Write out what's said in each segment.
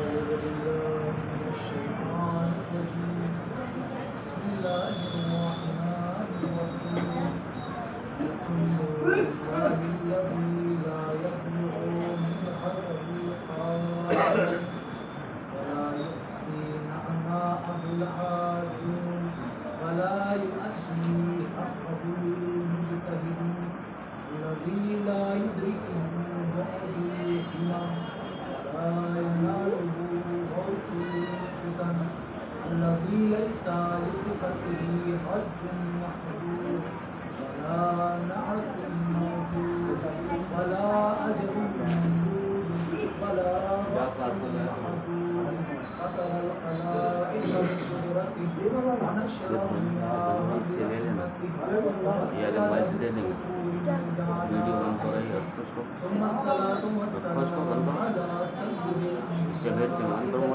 Video बंद करो ही उसको बंद करो इसके भेज के बंद करो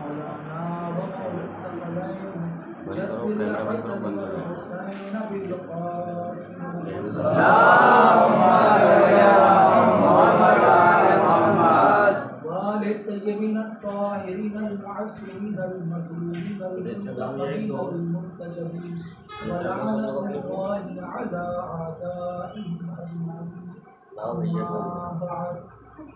कैमरा बंद करो बंद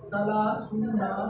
30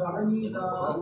40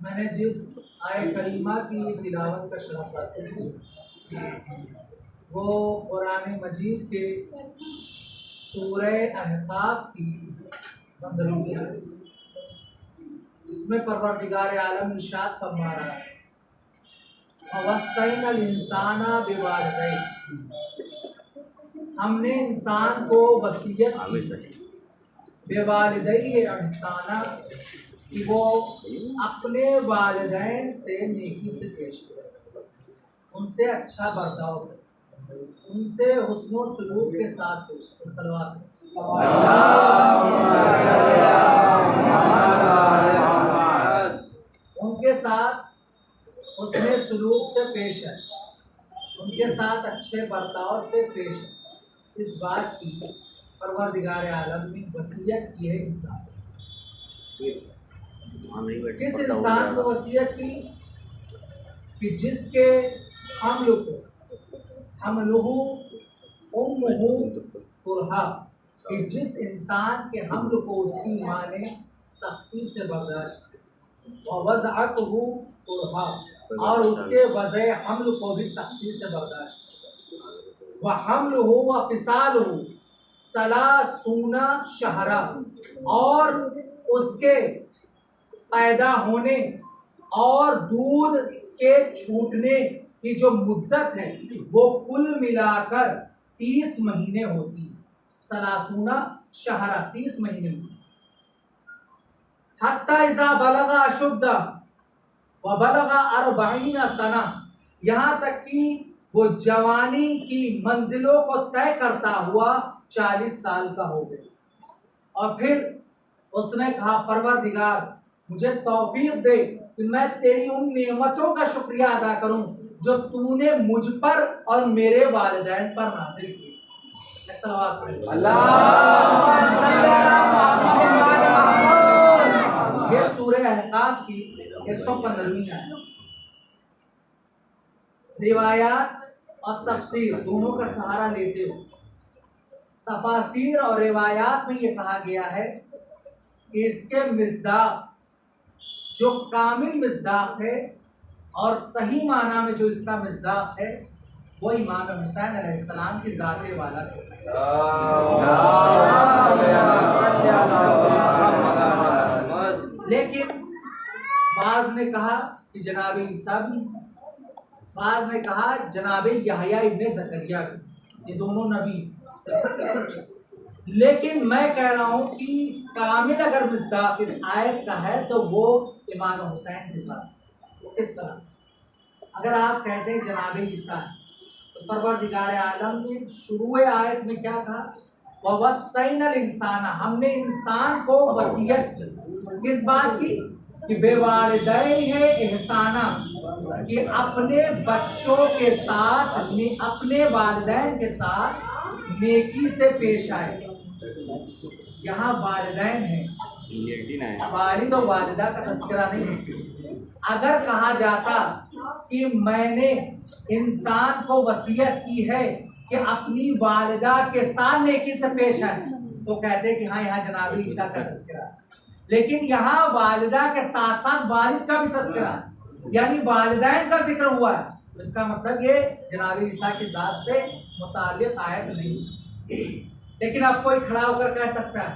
मैंने जिस आय करीमा की तिलावत का शरफ हासिल किया वो कुरान मजीद के सूरह अहकाफ की 15वीं आयत जिसमें परवरदिगार आलम इरशाद फरमा रहा है ववस्सैनल इंसाना बिवालिदैहि, हमने इंसान को वसीयत की बेवालिदैहि एहसाना कि वो अपने वालिदैन से नेकी से पेश करे, उनसे अच्छा बर्ताव करे, उनसे हुस्न सलूक के साथ पेश करे। सलवात उनके साथ हुस्न सलूक से पेश है, उनके साथ अच्छे बर्ताव से पेश है। इस बात की परवरदिगार आलम ने वसीयत की है इंसान। किस इंसान को वसीयत की कि जिसके हमलुहु उम्मुहु कुरहा, कि जिस इंसान के हमल को उसकी माँ ने सख्ती से बर्दाश्त किया, वज़अतहु कुरहा, और उसके वज़े हमल को भी सख्ती से बर्दाश्त किया, व हमलुहु व फिसालुहु 30 शहरा, और उसके पैदा होने और दूध के छूटने की जो मुद्दत है वो कुल मिलाकर 30 महीने होती है। 30 शहरा 30 महीने होती। हत्ता इज़ा बलगा अशुद्दा व बलगा 40 सना, यहाँ तक कि वो जवानी की मंजिलों को तय करता हुआ 40 साल का हो गया। और फिर उसने कहा परवरदिगार मुझे तौफीक दे कि मैं तेरी उन नेमतों का शुक्रिया अदा करूं जो तूने मुझ पर और मेरे वालिदैन पर नाज़िल की। ये सूरह अहकाफ की 115वीं आयत। रिवायात और तफसीर दोनों का सहारा लेते हो तफासीर और रिवायात में ये कहा गया है कि इसके मिस्दाक जो कामिल मिस्दाक है और सही माना में जो इसका मिस्दाक है वो इमाम हुसैन अलैहिस्सलाम की ज़ात वाला से कि जनाब ईसा भी, बाज़ ने कहा जनाब यहया इब्ने ज़करिया भी, ये दोनों नबी। लेकिन मैं कह रहा हूँ कि कामिल अगर मिस्दाक इस आयत का है तो वो इमाम हुसैन के साथ। वो किस तरह से? अगर आप कहते हैं जनाब ईसा है तो परवरदिगार आलम ने शुरू आयत में क्या कहा? ववस्सैनल इंसाना, हमने इंसान को वसीयत किस बात की? कि बेवालिदैन एहसाना, कि अपने बच्चों के साथ अपने वालिदैन के साथ नेकी से पेश आए। यहाँ वालिदैन है, वालिद और वालिदा का तस्करा नहीं है। अगर कहा जाता कि मैंने इंसान को वसीयत की है कि अपनी वालिदा के साथ नेकी से पेश आए, तो कहते कि हाँ यहाँ जनाब ईसा का तस्करा। लेकिन यहाँ वालिदा के साथ साथ वालिद का भी तस्करा, यानी वालिदैन का जिक्र हुआ है। तो इसका मतलब ये जनाब ईसा की जात से मुताल्लिक आयत नहीं। लेकिन अब कोई खड़ा होकर कह सकता है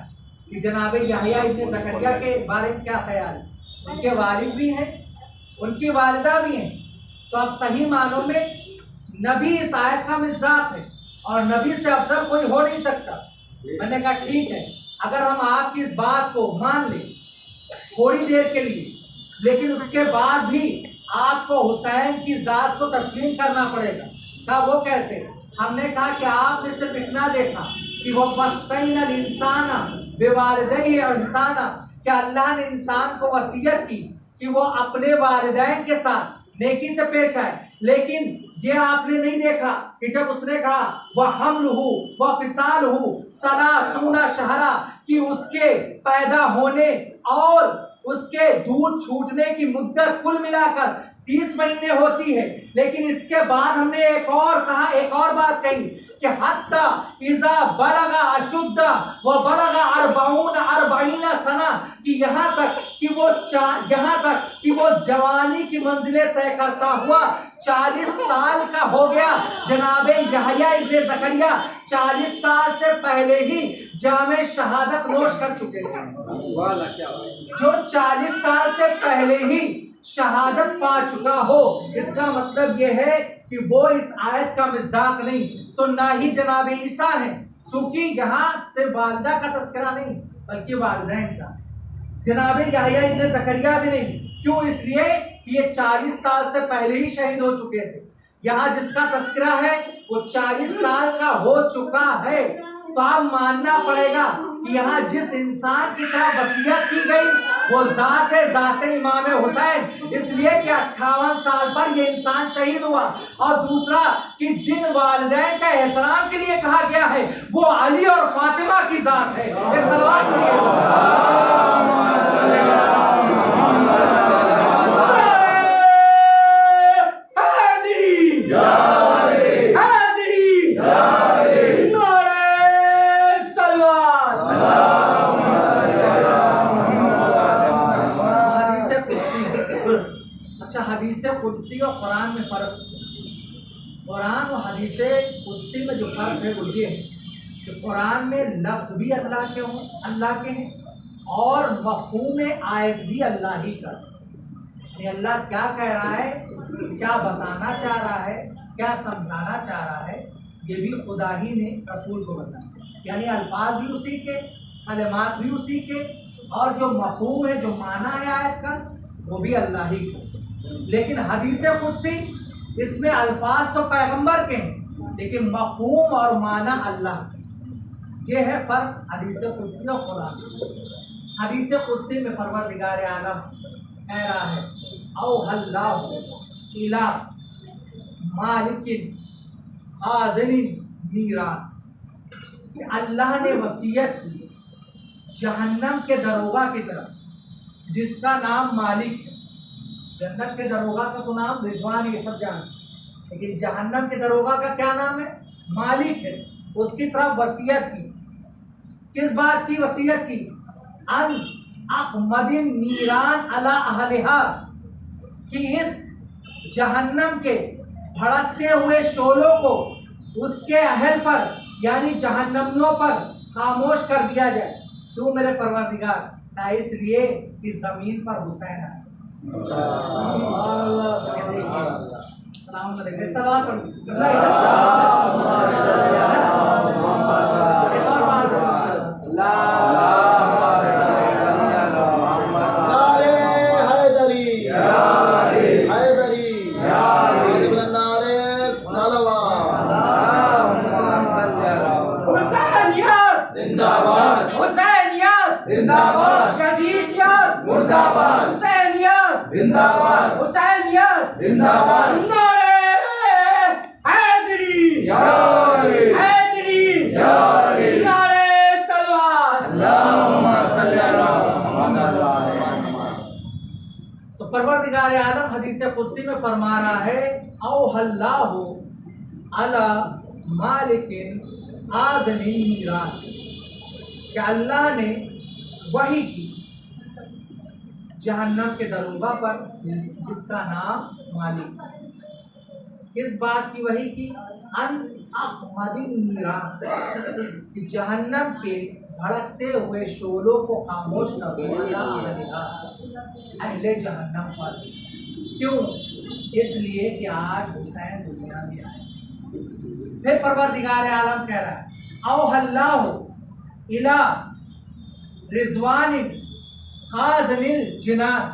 कि जनाब यहया इब्ने ज़करिया के बारे में क्या ख्याल है? उनके वालिद भी हैं, उनकी वालिदा भी हैं। तो अब सही मानों में नबी इस आयत का मिज़ाक है और नबी से अफजल कोई हो नहीं सकता। मैंने कहा ठीक है, अगर हम आपकी इस बात को मान लें थोड़ी देर के लिए, लेकिन उसके बाद भी आपको हुसैन की जात को तस्लीम करना पड़ेगा। कहा वो कैसे? हमने कहा कि आपने सिर्फ इतना देखा कि वो वस्सैनल इंसाना बिवालिदैहि इंसाना, क्या अल्लाह ने इंसान को वसीयत की कि वो अपने वालिदैन के साथ नेकी से पेश आए। लेकिन ये आपने नहीं देखा कि जब उसने कहा वह हमलहु वह फिसालहु सलासूना शहरा, कि उसके पैदा होने और उसके दूध छूटने की मुद्दत कुल मिलाकर 30 महीने होती है। लेकिन इसके बाद हमने एक और कहा, एक और बात कही कि हत्ता इज़ा बलगा अशुद्धा व बलगा अरबाईना सना, कि यहाँ तक कि वो जवानी की मंजिलें तय करता हुआ 40 साल का हो गया। जनाब यहया इब्ने ज़करिया 40 साल से पहले ही जामे शहादत नोश कर चुके थे। जो 40 साल से पहले ही शहादत पा चुका हो, इसका मतलब यह है कि वो इस आयत का मिज़दाक नहीं, तो ना ही जनाब ईसा है, चूंकि यहाँ से वालिदा का तस्करा नहीं बल्कि वालिदैन का। जनाब यहया इब्ने ज़करिया भी नहीं। क्यों? इसलिए कि ये 40 साल से पहले ही शहीद हो चुके थे। यहाँ जिसका तस्करा है वो 40 साल का हो चुका है। तो आप मानना पड़ेगा कि यहाँ जिस इंसान की तरफ वसीयत की गई वो ज़ात इमाम हुसैन, इसलिए कि 58 साल पर ये इंसान शहीद हुआ। और दूसरा कि जिन वालिदैन का एहतराम के लिए कहा गया है वो अली और फातिमा की ज़ात है। ये सलवात पढ़िए। हदीस कुदसी और कुरान में फ़र्क, कुरान और हदीस कुदसी में जो फ़र्क है वो ये है कि कुरान में लफ्ज़ भी अल्लाह के हैं और मफ़हूम आयत भी अल्लाह ही का। यानी अल्लाह क्या कह रहा है, क्या बताना चाह रहा है, क्या समझाना चाह रहा है, ये भी खुदा ही ने रसूल को बताया। यानी अल्फाज भी उसी के, कलिमात भी उसी के, और जो मफ़हूम है, जो माना है आयत का, वो भी अल्लाह ही का। लेकिन हदीस कुदसी इसमें अल्फाज तो पैगंबर के हैं लेकिन मफ़हूम और माना अल्लाह। ये है फ़र्क हदीस कुदसी और कुरान। हदीस कुदसी में परवरदिगार आलम कह रहा है औहल्लाहु इला मालिकिन खाज़िनिन नीरान, कि अल्लाह ने वसीयत की जहन्नम के दरोगा की तरफ जिसका नाम मालिक है। जन्नत के दरोगा का तो नाम रिजवान, ये सब जान, लेकिन जहन्नम के दरोगा का क्या नाम है? मालिक है। उसकी तरफ वसीयत की। किस बात की वसीयत की? अन अहमदिन नीरान अला अहलिहा, कि इस जहन्नम के भड़कते हुए शोलों को उसके अहल पर यानी जहन्नमियों पर खामोश कर दिया जाए। क्यों मेरे परवरदिगार? इसलिए कि ज़मीन पर हुसैन आए। जिंदाबाद हुसैनियत जिंदाबाद यजीदियत मुर्दाबाद हुसैनियत जिंदाबाद हुसैनियत जिंदाबाद नारे हैदरी हैदरी नारे सलवात अल्लाहुम्मा सल्ली अला मुहम्मद। तो परवरदिगार आलम हदीस कुदसी में फरमा रहा है औहल्लाहु अला मालिकिन आज़मी मीरात, कि अल्लाह ने वही की जहन्नम के दरोगा पर जिसका नाम मालिक है। इस बात की वही की अन मीरात, कि जहन्नम के भड़कते हुए शोलों को खामोश कर दो अहले जहन्नम पर। क्यों? इसलिए कि आज हुसैन दुनिया में आए। फिर परवरदिगार आलम कह रहा है औहल्लाहु इला रिजवान खाज़निल जिनान,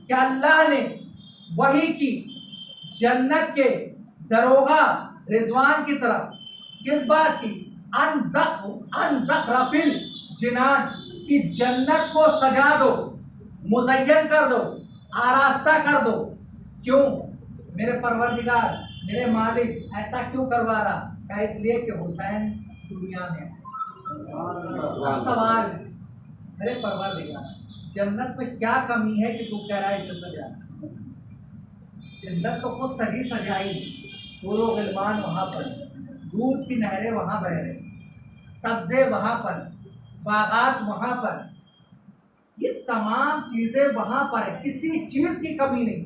कि अल्लाह ने वही की जन्नत के दरोगा रिजवान की तरफ। किस बात की? अनज़ख़रफ़िल जिनान, की जन्नत को सजा दो, मुज़य्यन कर दो, आरास्ता कर दो। क्यों? मेरे परवरदिगार मेरे मालिक ऐसा क्यों करवा रहा? क्या? इसलिए कि हुसैन दुनिया में। अब सवाल है मेरे परवरदिगार, जन्नत में क्या कमी है कि तू कह रहा है इसे सजा? जन्नत तो खुद सजी सजाई, पूरो गिलमान वहाँ पर, दूध की नहरें वहाँ बह रही, सब्जे वहाँ पर, बागात वहाँ पर, ये तमाम चीजें वहाँ पर है, किसी चीज की कमी नहीं।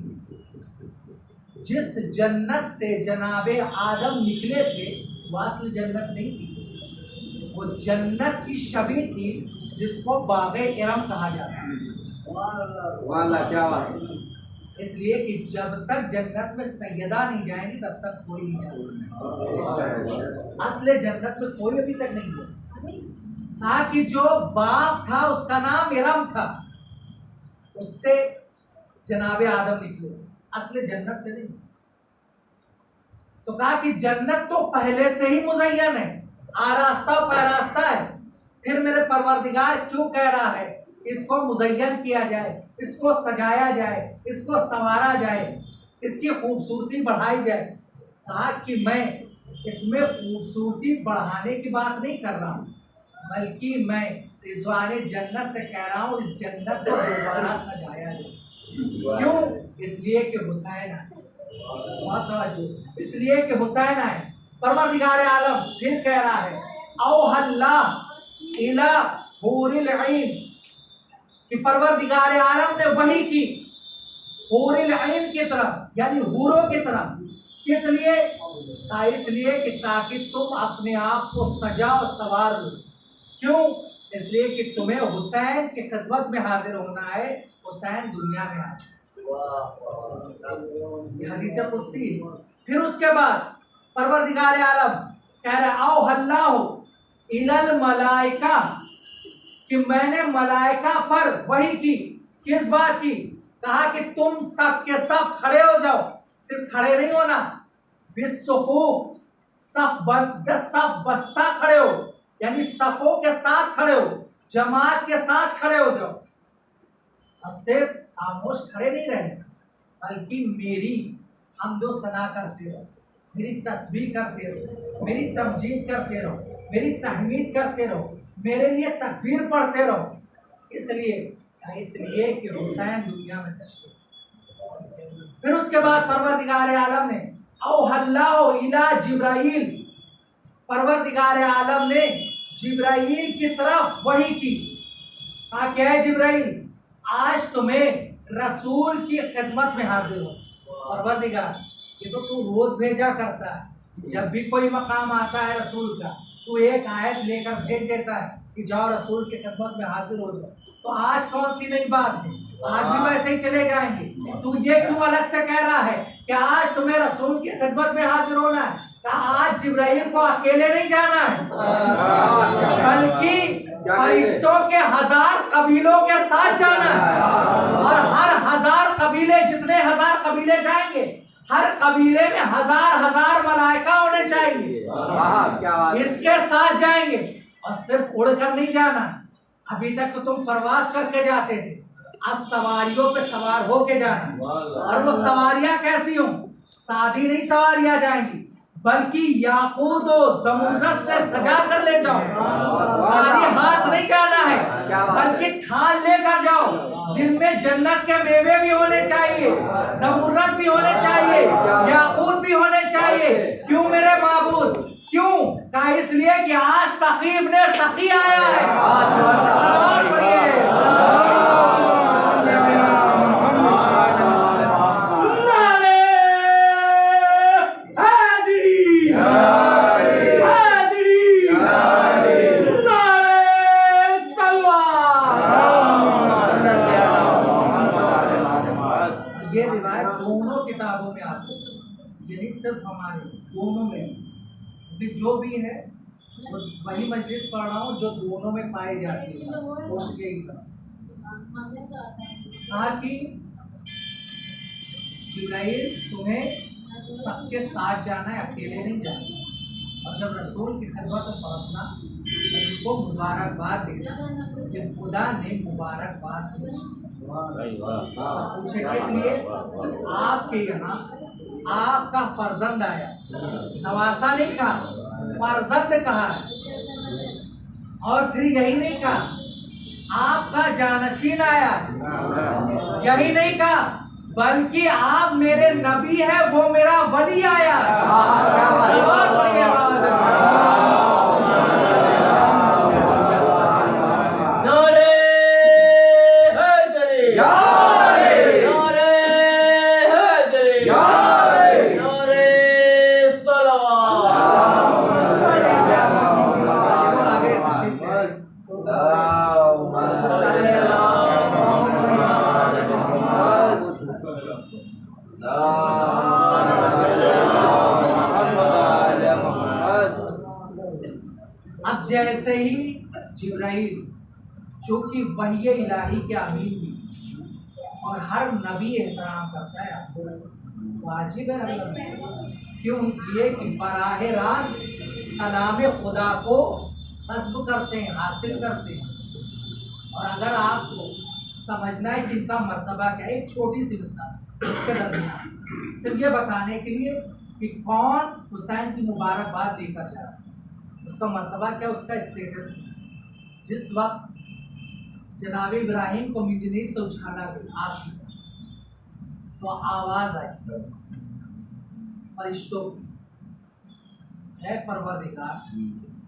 जिस जन्नत से जनाबे आदम निकले थे वो असली जन्नत नहीं थी, वो जन्नत की शबी थी जिसको बागे इरम कहा जाता है। क्या बात। इसलिए कि जब तक जन्नत में सैयदा नहीं जाएंगी तब तक कोई नहीं जा सकता। असले जन्नत में कोई अभी तक नहीं गया। कहा कि जो बाप था उसका नाम इरम था, उससे जनाबे आदम निकले, असले जन्नत से नहीं। तो कहा कि जन्नत तो पहले से ही मुज़य्यन है, आरास्ता पैरास्ता है। फिर मेरे परवरदिगार क्यों कह रहा है इसको मुज़य्यन किया जाए, इसको सजाया जाए, इसको संवारा जाए, इसकी खूबसूरती बढ़ाई जाए? कहा कि मैं इसमें खूबसूरती बढ़ाने की बात नहीं कर रहा हूँ, बल्कि मैं रिज़वाने जन्नत से कह रहा हूँ इस जन्नत को दोबारा सजाया जाए। क्यों? इसलिए कि हुसैन आए। इसलिए कि हुसैन आए। परवरदिगार आलम फिर कह रहा है औहल्लाह इला हूरिल ऐन, कि परवरदिगार आलम ने वही की हूरिल ऐन की तरफ, यानी हूरों की तरफ। किस लिए? इसलिए कि ताकि तुम अपने आप को सजा और सवार लो। क्यों? इसलिए कि तुम्हें हुसैन की खिदमत में हाजिर होना है। हुसैन दुनिया में आ चुके, हदीस कुदसी। फिर उसके बाद परवरदिगार आलम कह रहा औहल्लाहु इलल मलाइका, कि मैंने मलाइका पर वही की। किस बात की? कहा कि तुम सब के सब खड़े हो जाओ। सिर्फ खड़े नहीं होना, बिस्सुफूफ, सफ बस्ता खड़े हो, यानी सफों के साथ खड़े हो, जमात के साथ खड़े हो जाओ। और सिर्फ खामोश खड़े नहीं रहना, बल्कि मेरी हमदो सना करते रहो, मेरी तस्बीह करते रहो, मेरी तमजीद करते रहो, मेरी तहमीद करते रहो, मेरे लिए तकबीर पढ़ते रहो। इसलिए कि हुसैन दुनिया में तशरीफ। फिर उसके बाद परवरदिगार आलम ने औहल्लाहु इला जिब्राइल, परवरदिगार आलम ने जिब्राइल की तरफ वही की। कहा क्या है जिब्राइल, आज तुम्हें रसूल की खिदमत में हाजिर हो। परवरदिगार, ये तो तू रोज भेजा करता है, जब भी कोई मकाम आता है रसूल का तू एक आयत लेकर भेज देता है, कि जाओ रसूल की खिदमत में हाजिर हो जाओ। तो आज कौन सी नई बात है? आज भी वैसे ही चले जाएंगे। तू ये क्यों अलग से कह रहा है कि आज तुम्हें रसूल की खिदमत में हाजिर होना है? आज जिब्राइल को अकेले नहीं जाना है, बल्कि फरिश्तों के 1000 कबीलों के साथ जाना है। और हर 1000 कबीले, जितने 1000 कबीले जाएंगे, हर कबीले में 1000 मलाइका होने चाहिए। इसके साथ जाएंगे और सिर्फ उड़कर नहीं जाना। अभी तक तो तुम प्रवास करके जाते थे, आज सवारियों पे सवार होके जाना। और वो सवारियां कैसी हो? सादी नहीं सवारियां जाएंगी, बल्कि याकूत और ज़मरुद से सजा कर ले जाओ। खाली हाथ नहीं जाना है, बल्कि थाल लेकर जाओ जिनमें जन्नत के मेवे भी होने चाहिए, ज़मरुद भी होने चाहिए, याकूत भी होने चाहिए। क्यों मेरे माबूद? क्यों? कहा इसलिए कि आज सखी इब्ने सखी आया है। सवाल पढ़िए। ये रिवायत दोनों किताबों में आती है, ये नहीं सिर्फ हमारे, दोनों में। क्योंकि जो भी है वो वही मजलिस पढ़ रहा हूँ जो दोनों में पाई जाती है। कोशिश यही कहा कि जिब्राइल तुम्हें सबके साथ जाना है, अकेले नहीं जाना। और जब रसूल की खिदमत में पहुँचना तो उनको मुबारकबाद देना कि खुदा ने मुबारकबाद दी। पूछे किस लिए? आपके यहाँ आपका फर्जंद आया, नवासा नहीं कहा, फर्जंद कहा है। और फिर यही नहीं कहा आपका जानशीन आया, यही नहीं कहा, बल्कि आप मेरे नबी है, वो मेरा वली आया। सवाल पढ़िए आवाज में। अब जैसे ही जिब्राइल, जो कि वही इलाही के अमीन भी और हर नबी एहतराम करता है, वाजिब है। क्यों? इसलिए कि बराह रास्त कलाम खुदा को हस्ब करते हैं, हासिल करते हैं। और अगर आपको समझना है कि इनका मर्तबा क्या है, एक छोटी सी मिसाल इसके दरमियान सिर्फ ये बताने के लिए कि कौन हुसैन की मुबारकबाद लेकर जा रहा है, उसका मर्तबा क्या, उसका स्टेटस। जिस वक्त जनाब इब्राहिम को मिजनीक से उछाला गया आपकी, तो आवाज़ आई फरिश्तों की, है परवरदिगार,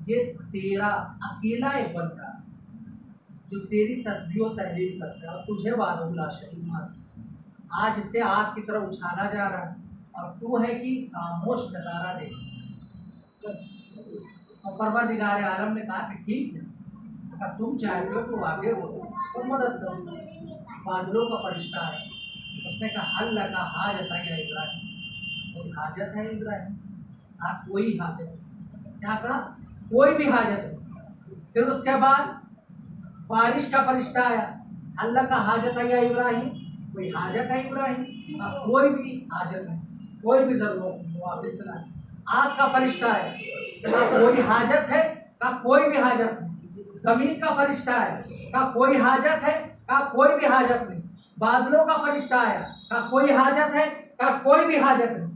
ये तेरा अकेला एक बंदा जो तेरी तस्बीह और तहलील करता है और तुझे वादुल्लाह शरीक मानता है, आज इसे आग की तरह उछाला जा रहा है और तू है कि खामोश नज़ारा दे। और परवरदिगार आलम ने कहा कि ठीक है, अगर तुम चाहते हो तो आगे हो, तो मदद करो। बादलों का फरिश्ता है, उसने कहा हल लगा हाजत है इब्राहिम, कोई हाजत है इब्राहिम? हाँ, कोई हाजत। क्या कहा? कोई भी हाजत है। फिर उसके बाद बारिश का फरिश्ता आया, अल्लाह का हाजत है या इब्राहिम? कोई हाजत है इब्राहिम? कोई भी हाजत नहीं, कोई भी जरूरत नहीं, वापस चला। आग का फरिश्ता है, कोई हाजत है? का कोई भी हाजत नहीं। जमीन का फरिश्ता है, का कोई हाजत है? का कोई भी हाजत नहीं। बादलों का फरिश्ता है, का कोई हाजत है? का कोई भी हाजत नहीं।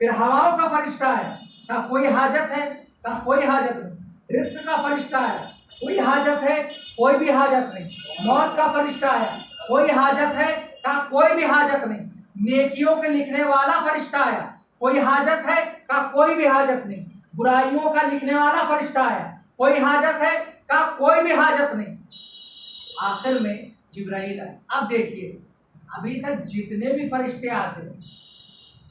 फिर हवाओं का फरिश्ता है, का कोई हाजत है? का कोई हाजत नहीं। रिस्क का फरिश्ता है, कोई हाजत है? कोई भी हाजत नहीं। मौत का फरिश्ता है, कोई हाजत है? का कोई भी हाजत नहीं। नेकियों के लिखने वाला फरिश्ता है, कोई हाजत है? का कोई भी हाजत नहीं। बुराइयों का लिखने वाला फरिश्ता है, कोई हाजत है? का कोई भी हाजत नहीं। आखिर में जिब्राइल आए। अब देखिए, अभी तक जितने भी फरिश्ते आते हैं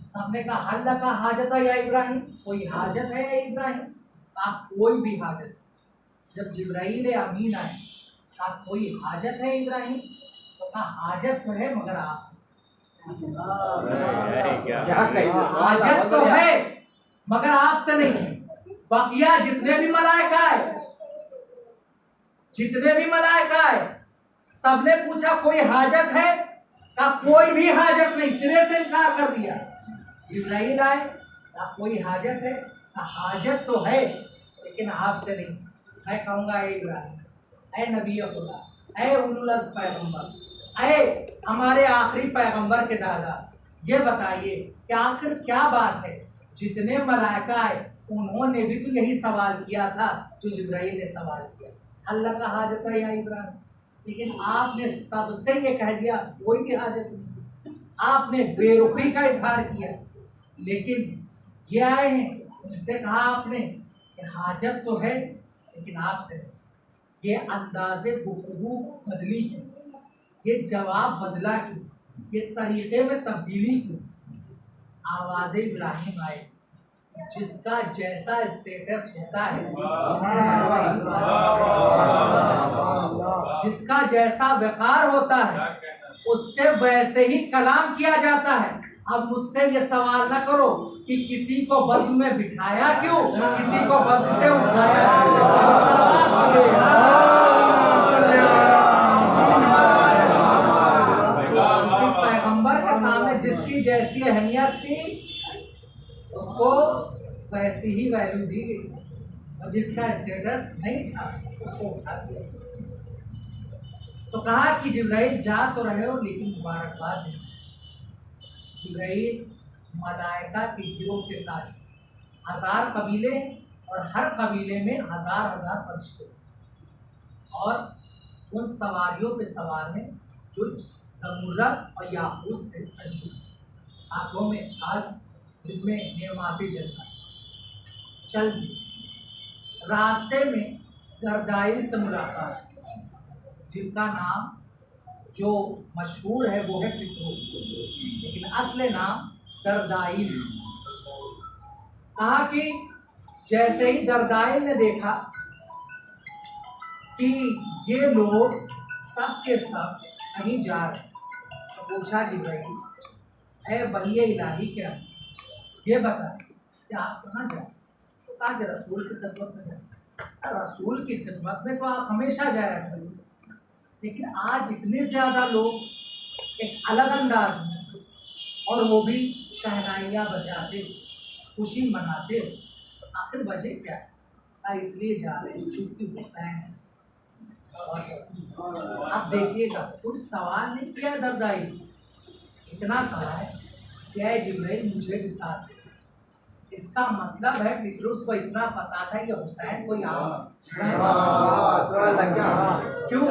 सबने कहा हल्ला का हाजत है या इब्राहिम? कोई हाजत है या इब्राहिम? का कोई भी हाजत। जब जिब्राईल अमीन आए, साथ कोई हाजत है इब्राहिम? तो कहा हाजत तो है मगर आपसे। हाजत तो है मगर आपसे नहीं है। बकिया जितने भी मलाइका है सबने पूछा कोई हाजत है? कहा कोई भी हाजत नहीं, सिरे से इनकार कर दिया। जिब्राईल आए, कहा कोई हाजत है? कहा हाजत तो है लेकिन आपसे नहीं। मैं कहूँगा ए इब्राहिम, ए नबी खुदा, ए उलुल अज़्म पैगंबर, ए हमारे आखिरी पैगंबर के दादा, ये बताइए कि आखिर क्या बात है? जितने मलाइका है उन्होंने भी तो यही सवाल किया था जो जिब्राईल ने सवाल किया, अल्लाह का हाजत है या इब्राहिम? लेकिन आपने सबसे ये कह दिया कोई भी हाजत नहीं। आपने बेरुखी का इजहार किया। लेकिन ये आए हैं, उनसे कहा आपने कि हाजत तो है लेकिन आपसे नहीं। ये अंदाज़े गुफ्तगू बदली की, ये जवाब बदला की, ये तरीक़े में तब्दीली की। आवाज़ इब्राहिम आए, जिसका जैसा स्टेटस होता है जिसका जैसा वक़ार होता है उससे वैसे ही कलाम किया जाता है। अब मुझसे ये सवाल न करो कि किसी को बज़्म में बिठाया क्यों, किसी को बज़्म से उठाया पैगंबर के सामने जिसकी जैसी अहमियत थी उसको वैसी ही वैल्यू दी गई, और जिसका स्टेटस नहीं था उसको उठा दिया। तो कहा कि जिब्राईल जा तो रहे हो लेकिन मुबारकबाद नहीं। जिब्राईल मलाइका के गिरोह के साथ 1000 कबीले और हर कबीले में 1000 फरिश्ते और उन सवारियों पे सवार हैं जो ज़मुर्रद और याकूत से सजी, हाथों में थाल जिनमें नेमाते जलता। चल रास्ते में दरदाइल से मुलाकात, जिनका नाम जो मशहूर है वो है पितरूस, लेकिन असली नाम दरदाइल। कहा कि जैसे ही दरदाइल ने देखा कि ये लोग सब के सब कहीं जा रहे, तो पूछा जिब्राईल, ऐ वही इलाही क्या ये बता कि आप कहाँ जाए? तो कहा कि रसूल की खिदमत में जाए। रसूल की खिदमत में तो आप हमेशा जाया करें, लेकिन आज इतने ज़्यादा लोग एक अलग अंदाज में, और वो भी शहनाइयाँ बजाते खुशी मनाते, तो आखिर वजह क्या है? इसलिए जा रहे हैं चूंकि हुसैन है। अब देखिएगा, कोई सवाल नहीं किया दरदाई, इतना कहा है कि जिब्राईल मुझे भी साथ। इसका मतलब है पितरूस को इतना पता था कि हुसैन कोई क्यों?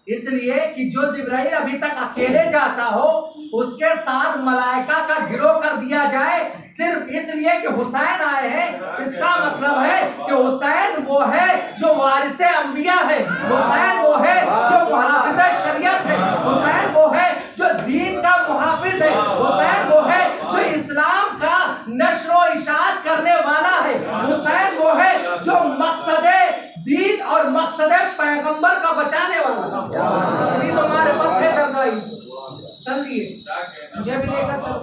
इसलिए कि जो जिब्राईल अभी तक अकेले जाता हो उसके साथ मलाइका का गिरोह कर दिया जाए सिर्फ इसलिए कि हुसैन आए हैं। इसका मतलब है कि हुसैन वो है जो वारिसे अंबिया है, हुसैन वो है जो मुहाफिज़े शरीयत है, हुसैन वो है जो दीन का मुहाफिज है, हुसैन वो है जो इस्लाम का नश्र इशाअत करने वाला है, हुसैन वो है जो मकसदे दीन और मकसदे पैगंबर का बचाने वाला। तो मारिफत है दरदाई, चल दिए मुझे भी लेकर चलो।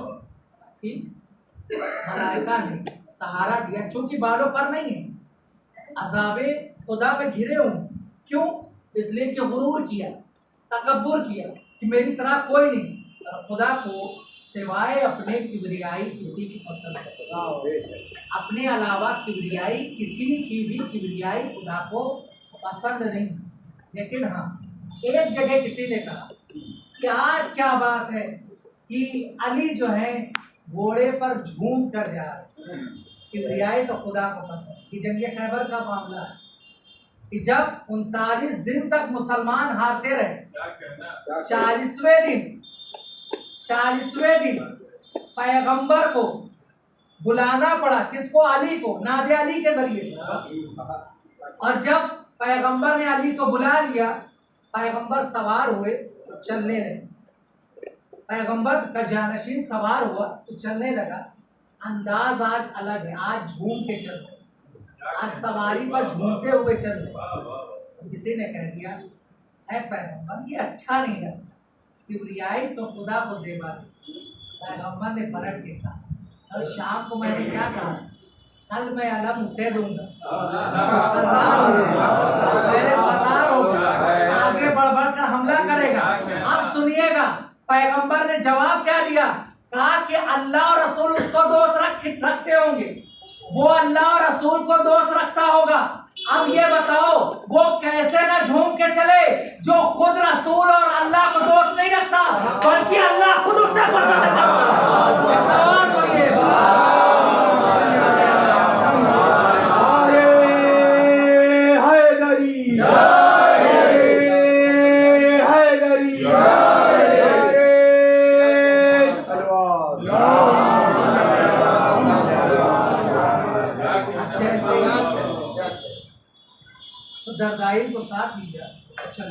ठीक, मलाइका ने सहारा दिया, चूंकि बालों पर नहीं है, अज़ाबे खुदा पे घिरे हूं। क्यों? इसलिए कि गुरूर किया, तकब्बुर किया कि मेरी तरह कोई नहीं, और खुदा को सिवाय अपने किबरियाई किसी की पसंद है। अपने अलावा किबरियाई किसी की भी किबरियाई खुदा को पसंद नहीं। लेकिन हाँ, एक जगह किसी ने कहा कि आज क्या बात है कि अली जो है घोड़े पर झूम कर जा रहे, किबरियाई तो खुदा को पसंद। कि जंग खैबर का मामला है कि जब 39 दिन तक मुसलमान हारते रहे, 40वें दिन पैगंबर को बुलाना पड़ा। किसको? अली को, नादे अली के जरिए से। और जब पैगंबर ने अली को बुला लिया, पैगंबर सवार हुए तो चलने लगे। पैगंबर का जानशीन सवार हुआ तो चलने लगा। अंदाज आज अलग है, आज झूम के चलते। आज सवारी पर झूमते हुए चल रहे। किसी ने कह दिया है पैगंबर ये अच्छा नहीं लगा, किब्रियाई तो खुदा को ज़ेबा दी। पैगंबर ने पलट के कहा कल शाम को मैंने क्या कहा, कल मैं अलम उसे दूंगा, आगे बढ़ बढ़ कर हमला करेगा। अब सुनिएगा पैगंबर ने जवाब क्या दिया, कहा कि अल्लाह और रसूल उसको दोस्त रखते होंगे, वो अल्लाह और रसूल को दोस्त रखता होगा। अब ये बताओ वो कैसे ना झूम के चले जो खुद रसूल और अल्लाह को दोस्त नहीं रखता, बल्कि अल्लाह खुद उससे पसंद करता। एक सवाल करिए, दरदाइल को साथ लिया, चल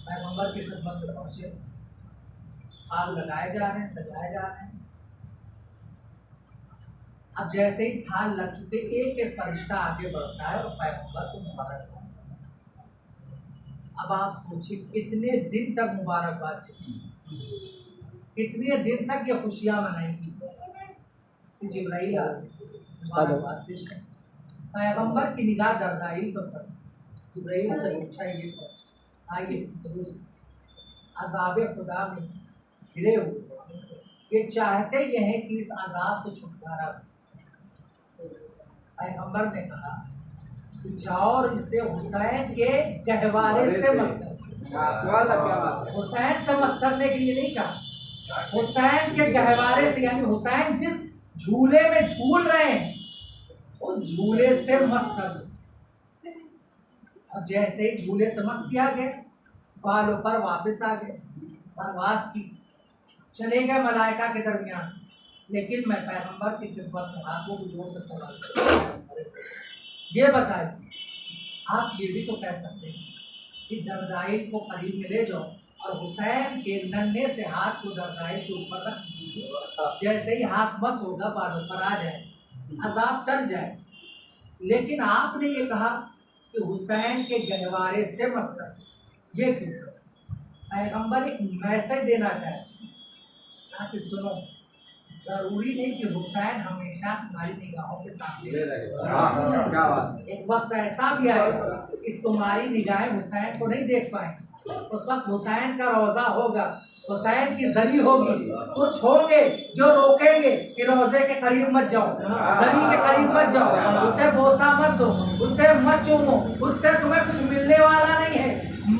पैगंबर की खिदमत में पहुंचे, हाल लगाए जा रहे हैं, सजाए जा रहे हैं। अब जैसे ही थाल लग चुके एक एक फरिश्ता आगे बढ़ता है और पैगंबर को मुबारकबाद। अब आप सोचिए कितने दिन तक मुबारकबाद चली, कितने दिन तक ये खुशियां मनाई थी। जिब्राइल आ गए, मुबारकबाद पेश की। पैगंबर की निगाह दरदाइल पर पड़ी। जिब्राइल से पूछा ये आइए अज़ाब खुदा में घिरे हुए, ये चाहते ये हैं कि इस अजाब से छुटकारा। पैगंबर ने कहा कि जाओ और इसे हुसैन के गहवारे से मस कर। हुसैन से मस करने के लिए नहीं कहा, हुसैन के गहवारे से, यानी हुसैन जिस झूले में झूल रहे हैं उस झूले से मस कर दो। और जैसे ही झूले से मस किया गया, बालों पर वापस आ गए, परवास की, चले गए मलाइका के दरमियान। लेकिन मैं पैगंबर की खिदमत में हाथों को जोड़कर सवाल ये बताइए, आप ये भी तो कह सकते हैं कि दरदाइल को करीब में ले जाओ और हुसैन के नन्हे से हाथ को दरदाइल के ऊपर रख दीजिए, जैसे ही हाथ मस होगा बालों पर आ जाए, अजाब टल जाए। लेकिन आपने ये कहा कि हुसैन के गहवारे से मस कर, ये क्यों? पैगंबर एक मैसेज देना चाहे कि सुनो, जरूरी नहीं कि हुसैन हमेशा तुम्हारी निगाहों के सामने, एक वक्त ऐसा भी आएगा कि तुम्हारी निगाहें हुसैन को नहीं देख पाएंगी। उस वक्त हुसैन का रोजा होगा, हुसैन की जरी होगी, कुछ होंगे जो रोकेंगे कि रोजे के करीब मत जाओ, जरी के करीब मत जाओ, उसे बोसा मत दो, उससे मत चूमो, उससे तुम्हें कुछ मिलने वाला नहीं है।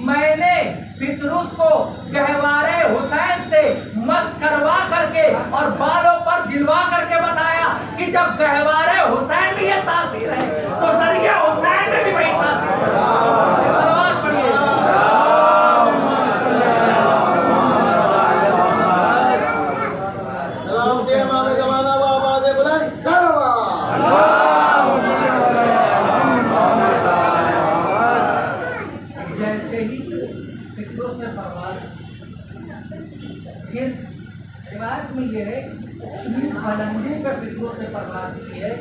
मैंने फितरुस को गहवारे हुसैन से मस करवा करके और बालों पर दिलवा करके बताया कि जब गहवारे हुसैन में ये तासीर है तो जरिए हुसैन में भी वही तासीर है। सलावत पढ़िए। जैसे ही फितरुस ने परवाज़, फिर रिवायत में ये है कि बुलंदी पर फितरुस ने परवाज़ की है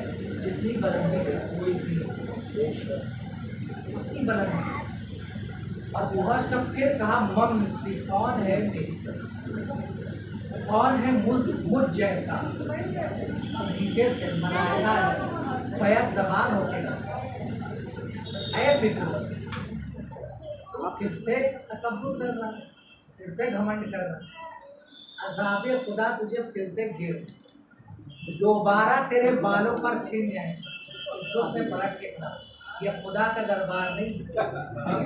जितनी बुलंदी पे कोई भी उतनी बुलंदी। और वह शब्द फिर कहा मम मिस्ली, कौन है मेरी तरह, कौन है मुझ जैसा। अब नीचे से मलाइका बैत ज़बान होके ऐ फितरुस, फिर से तकब्बुर कर रहा, फिर से घमंड कर रहा, अज़ाबे खुदा तुझे फिर से गिर, दोबारा तेरे बालों पर छीन जाए। तो उसने पलट के कहा ये खुदा का दरबार नहीं,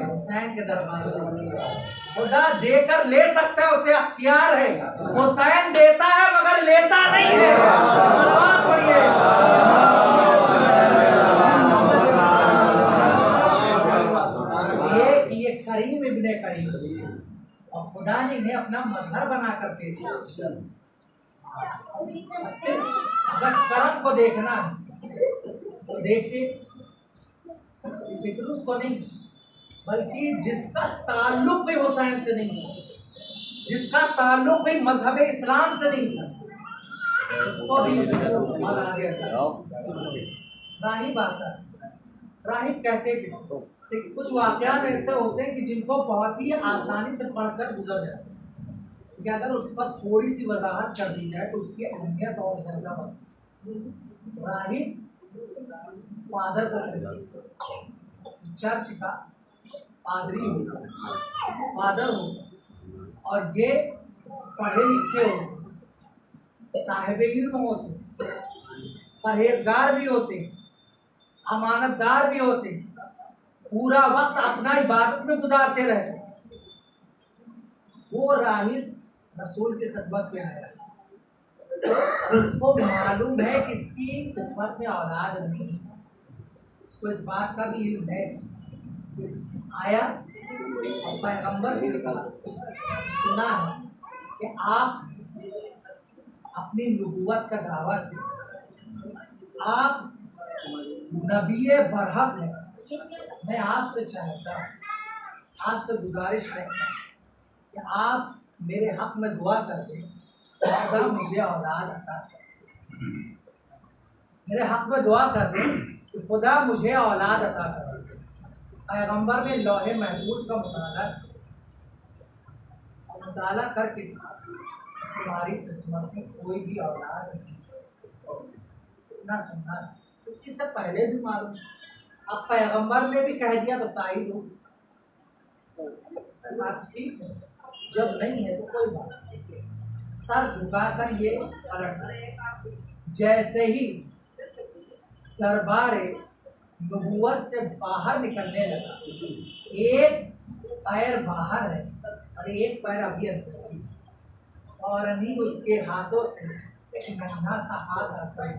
हुसैन के दरबार से। खुदा देकर ले सकता है, उसे अख्तियार है, हुसैन देता है मगर लेता नहीं है। सलावत पढ़िए। ये करीम इब्ने करीम, और खुदा ने इन्हें अपना मजहर बनाकर पेश किया। अगर करम को देखना है तो देखिए फितरुस को नहीं, बल्कि जिसका ताल्लुक भी हुसैन से नहीं है, जिसका ताल्लुक भी मजहब इस्लाम से नहीं था, उसको भी आगे राहिब आता है। राहिब कहते किसको? देखिए कुछ वाक़यात ऐसे होते हैं कि जिनको बहुत ही आसानी से पढ़कर गुजर जाते हैं, कि अगर उस पर थोड़ी सी वजाहत कर दी जाए तो उसकी अहमियत और ज़्यादा बढ़ती है। राहिब फादर को चर्च का पादरी होगा, फादर होगा, और ये पढ़े लिखे होते, साहिब इल्म होते, परहेजगार भी होते, अमानतदार भी होते, पूरा वक्त अपना इबादत में गुजारते रहते। वो राहिब रसूल की खिदमत में आया, उसको मालूम है कि इसकी किस्मत में औलाद नहीं, उसको इस बात का भी इल्म है। आया और पैगंबर से सुना है कि आप अपनी नबूवत का दावा किया, आप नबी बरहक हैं। मैं आपसे चाहता हूँ, आपसे गुजारिश करता हूँ कि आप मेरे हक में दुआ कर दें, खुदा मुझे औलाद अता कर। मेरे हक में दुआ कर दें कि खुदा मुझे औलाद अता कर। पैगंबर ने लौहे महफूज का मुताला करके तुम्हारी किस्मत में कोई भी औलाद नहीं। इतना सुनना क्योंकि इससे पहले भी मालूम, अब पैगंबर ने भी कह दिया तो ताईद हो। ठीक है, जब नहीं है तो कोई बात नहीं, सर झुकाकर ये पलट। जैसे ही दरबार नबूवत से बाहर निकलने लगा, एक पैर बाहर है और एक पैर अभी अंदर है, और अभी उसके हाथों से एक नन्हा सा हाथ आता है।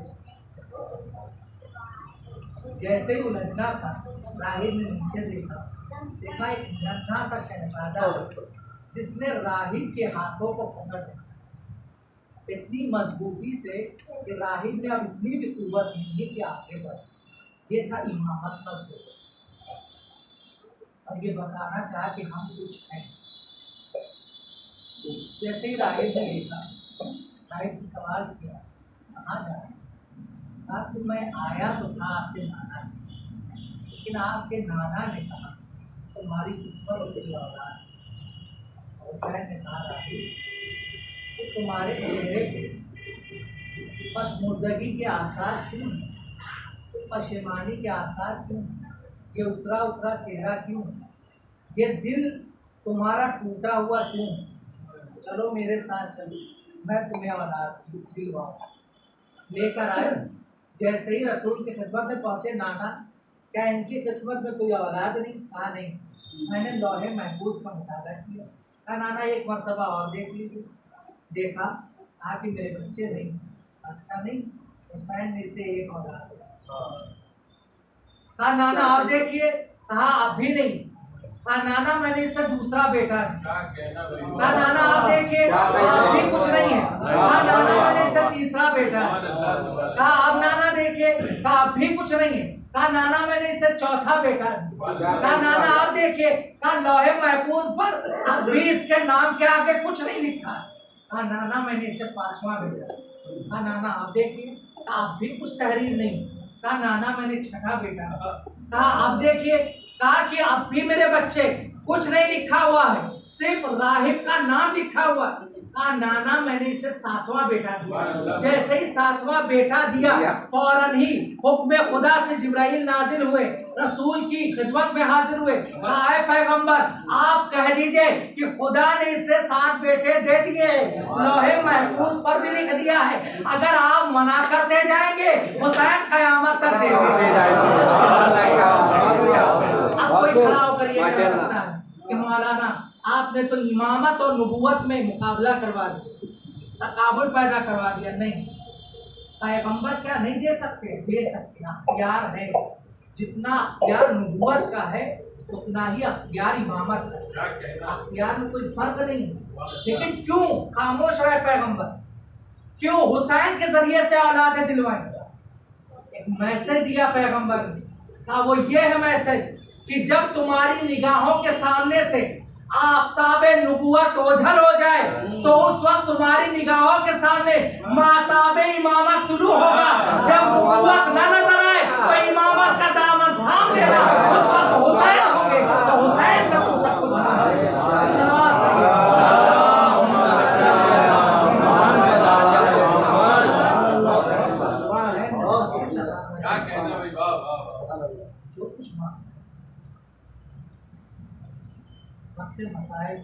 जैसे ही उलझना था, राहिब ने नीचे देखा एक नन्हा सा शहजादा जिसने राहिब के हाथों को पकड़ लिया इतनी मजबूती से कि राहिब ने अब इतनी भी कुव्वत नहीं कि आगे बढ़े। ये था इमामत का सोच, और ये बताना चाहा कि हम कुछ हैं। जैसे ही राहिब ने देखा, राहिब से सवाल किया कहाँ जा रहे हैं? कहा कि मैं आया तो था आपके नाना के, लेकिन आपके नाना ने कहा तुम्हारी किस्मत तेरी औलाद। हुसैन ने कहा राहिब कि तुम्हारे चेहरे पे पशमुर्दगी के आसार क्यों, पशेमानी के आसार क्यों, ये उतरा उतरा चेहरा क्यों, ये दिल तुम्हारा टूटा हुआ क्यों? चलो मेरे साथ चलो, मैं तुम्हें औलाद दिलवाऊं। लेकर आए। जैसे ही रसूल की खिदमत में पहुंचे, नाना क्या इनकी किस्मत में कोई औलाद नहीं? कहा नहीं, मैंने लौहे महफूज का मुताला किया। कहा नाना एक मरतबा और देख लीजिए। देखा, कहा कि मेरे बच्चे नहीं। अच्छा नहीं, हुसैन में से एक औलाद। कहा नाना आप देखिए। कहा अब भी नहीं। कहा नाना मैंने इससे दूसरा बेटा है। कहा नाना आप देखिए, अब भी कुछ नहीं है। कहा नाना मैंने इससे तीसरा बेटा है। कहा अब नाना देखिए। कहा अब भी कुछ नहीं है। कहा नाना मैंने इससे चौथा बेटा है। कहा नाना आप देखिए। कहा लौहे महफूज पर अब भी इसके नाम के आगे कुछ नहीं लिखा। कहा नाना मैंने इससे पांचवा बेटा। कहा नाना आप देखिए। कहा अब भी कुछ तहरीर नहीं। कहा नाना मैंने छठा बेटा। कहा आप देखिए। कहा कि अब भी मेरे बच्चे कुछ नहीं लिखा हुआ है, सिर्फ राहिब का नाम लिखा हुआ है। कहा नाना मैंने इसे सातवां बेटा दिया। जैसे ही सातवां बेटा दिया, फौरन ही हुक्म खुदा से जिब्राइल नाजिल हुए, रसूल की खिदमत में हाजिर हुए। कहा ऐ पैगंबर आप कह दीजिए कि खुदा ने इसे 7 बेटे दे दिए, लौहे महफूज पर भी लिख दिया है। अगर आप मना करते जाएंगे, हुसैन कयामत तक देंगे। अब कोई खड़ा होकर ये कह सकता है कि मौलाना आपने तो इमामत और नबूवत में मुकाबला करवा दिया, तकाबुल पैदा करवा दिया। नहीं, पैगंबर क्या नहीं दे सकते? दे सकते, अख्तियार है। जितना अख्तियार नबूवत का है उतना ही अख्तियार इमामत का है। अख्तियार में कोई फर्क नहीं। लेकिन क्यों खामोश रहे पैगंबर? क्यों हुसैन के जरिए से औलाद दिलवाई? एक मैसेज दिया पैगंबर ने। कहा वो ये है मैसेज कि जब तुम्हारी निगाहों के सामने से आफ्ताबे नुबुवत ओझल हो जाए तो उस वक्त तुम्हारी निगाहों के सामने माताबे इमामत तुलू होगा। जब नुबुवत न नजर आए तो इमामत का दामन थाम लेना, उस वक्त हुसैन होंगे तो हुसैन से तुम सब कुछ जो कुछ मसाइल